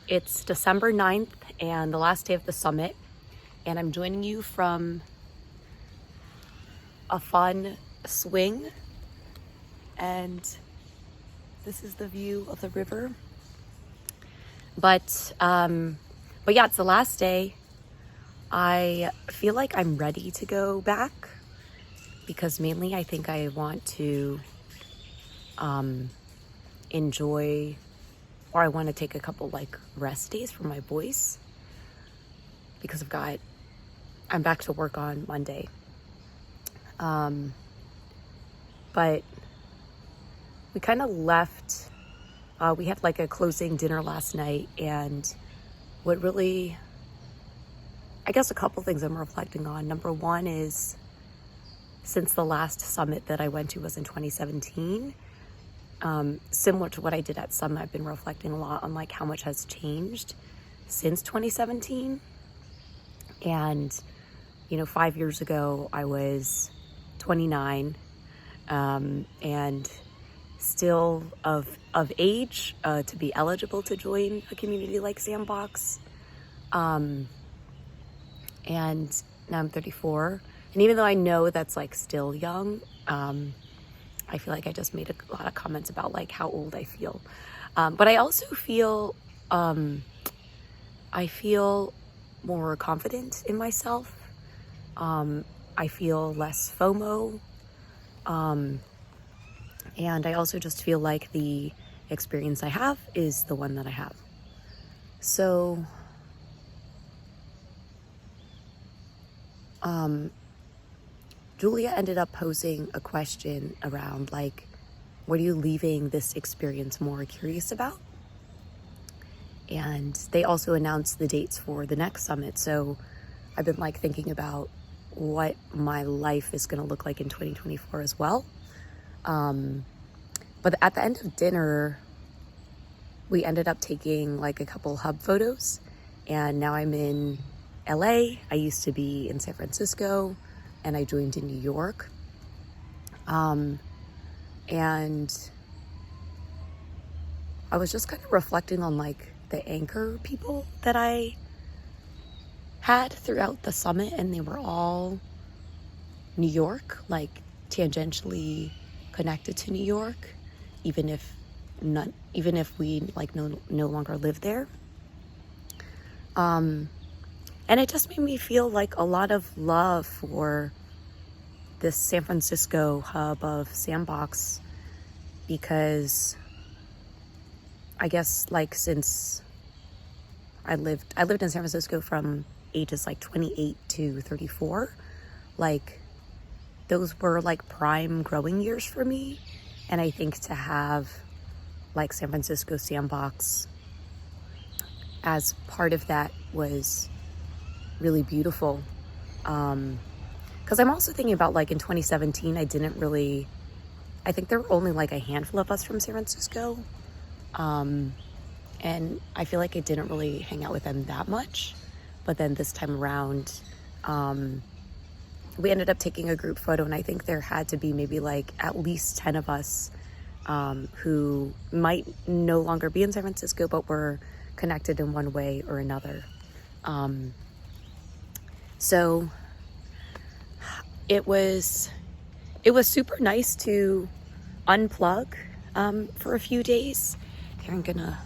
It's December 9th and the last day of the summit, and I'm joining you from a fun swing, and this is the view of the river. But yeah, it's the last day. I feel like I'm ready to go back because mainly I think I want to enjoy, or I want to take a couple like rest days for my voice because I'm back to work on Monday. But we kind of left, we had like a closing dinner last night, and what really, I guess a couple things I'm reflecting on. Number one is, since the last summit that I went to was in 2017, similar to what I did at Summit, I've been reflecting a lot on like how much has changed since 2017. And, 5 years ago, I was 29, and still of age to be eligible to join a community like Sandbox. And now I'm 34. And even though I know that's like still young, I feel like I just made a lot of comments about like how old I feel. But I also feel, I feel more confident in myself. I feel less FOMO. And I also just feel like the experience I have is the one that I have. So, Julia ended up posing a question around like, what are you leaving this experience more curious about? And they also announced the dates for the next summit. So I've been like thinking about what my life is going to look like in 2024 as well. But at the end of dinner, we ended up taking like a couple hub photos, and now I'm in LA. I used to be in San Francisco, and I joined in New York. And I was just kind of reflecting on like the anchor people that I had throughout the summit, and they were all New York, like tangentially connected to New York, even if we like no longer live there. And it just made me feel like a lot of love for this San Francisco hub of Sandbox, because I guess like since I lived in San Francisco from ages like 28 to 34, like those were like prime growing years for me. And I think to have like San Francisco Sandbox as part of that was really beautiful. Because I'm also thinking about like in 2017, I think there were only like a handful of us from San Francisco. And I feel like I didn't really hang out with them that much. But then this time around, we ended up taking a group photo, and I think there had to be maybe like at least 10 of us who might no longer be in San Francisco, but were connected in one way or another. So it was super nice to unplug for a few days. Here, I'm gonna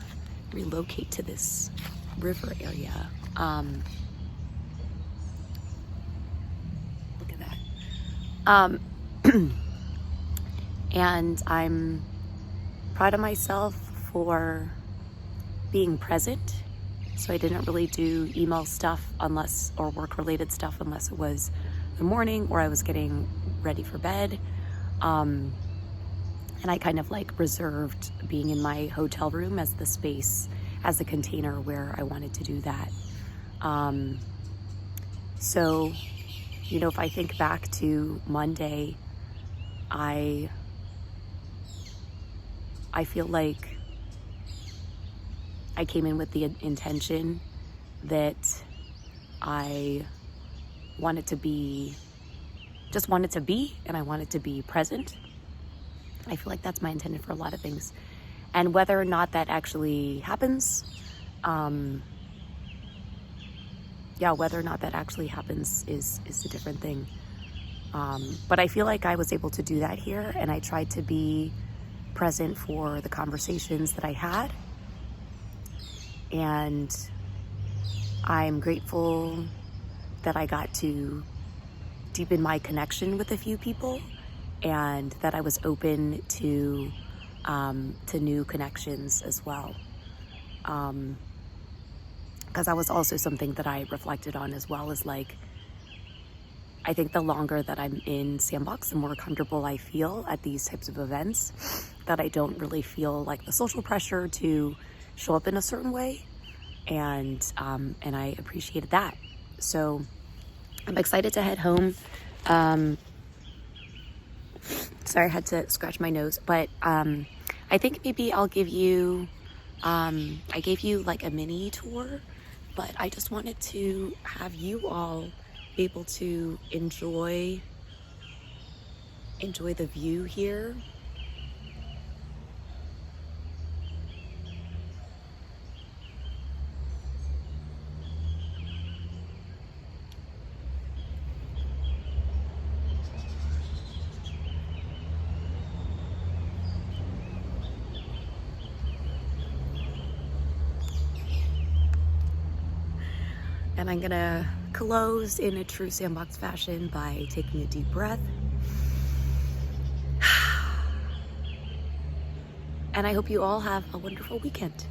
relocate to this river area. Look at that. And I'm proud of myself for being present. So I didn't really do email stuff or work-related stuff unless it was the morning or I was getting ready for bed. And I kind of like reserved being in my hotel room as the space, as the container where I wanted to do that. So, if I think back to Monday, I feel like I came in with the intention that I wanted to be, and I wanted to be present. I feel like that's my intention for a lot of things. And whether or not that actually happens, Yeah, whether or not that actually happens is a different thing. But I feel like I was able to do that here, and I tried to be present for the conversations that I had. And I'm grateful that I got to deepen my connection with a few people, and that I was open to new connections as well. Because that was also something that I reflected on as well, is like, I think the longer that I'm in Sandbox, the more comfortable I feel at these types of events, that I don't really feel like the social pressure to show up in a certain way. And I appreciated that. So I'm excited to head home. Sorry, I had to scratch my nose, but I think maybe I'll give you, I gave you like a mini tour, but I just wanted to have you all be able to enjoy the view here. And I'm gonna close in a true Sandbox fashion by taking a deep breath. And I hope you all have a wonderful weekend.